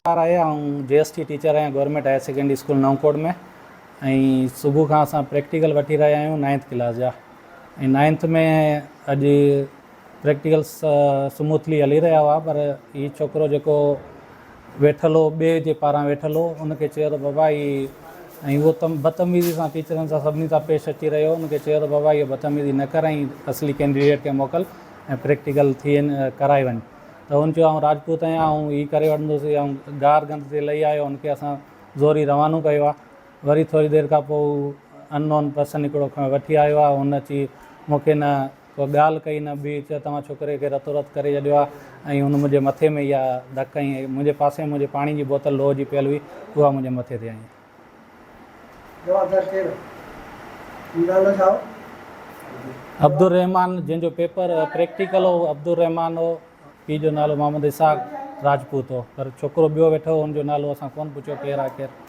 आया हूँ GST teacher आहियां government higher secondary school नवकोट में। ऐं सुबुह खां असां प्रैक्टिकल वठी रहिया आहियूं 9th क्लास जा। ऐं 9th में अॼु प्रैक्टिकल स्मूथली हली रहिया हुआ, पर हीउ छोकिरो जेको वेठल हो ॿिए जे पारां वेठल हो, उनखे चयो त बाबा ही, ऐं उहो बदतमीज़ी सां टीचरनि सां सभिनी सां पेश अची रहियो। उनखे चयो त बाबा इहो बदतमीज़ी न कर, ऐं असली कैंडिडेट खे मोकल ऐं प्रैक्टिकल कराए वञ। त हुन चयो आउं राजपूत आहियां, ऐं हीअ करे वठंदुसि, ऐं गार गंद ते लही आयो। हुनखे असां ज़ोरी रवानो कयो आहे। वरी थोरी देरि खां पोइ अननोन पर्सन हिकिड़ो वठी आयो आहे। हुन अची मूंखे न को ॻाल्हि कई न ॿी, चयो तव्हां छोकिरे खे रतो रत करे छॾियो आहे। ऐं हुन मुंहिंजे मथे में इहा धक हई। मुंहिंजे पासे में मुंहिंजे पाणी जी बोतल लोह जी पियल हुई, उहा मुंहिंजे मथे ते हई। अब्दुल रहमान, जंहिंजो पेपर प्रैक्टिकल हो अब्दुल रहमान हो। पीउ जो नालो मोहम्मद इसाक राजपूत हो, पर छोकिरो ॿियो वेठो हो, हुनजो नालो असां कोन पुछियो केरु आहे केरु।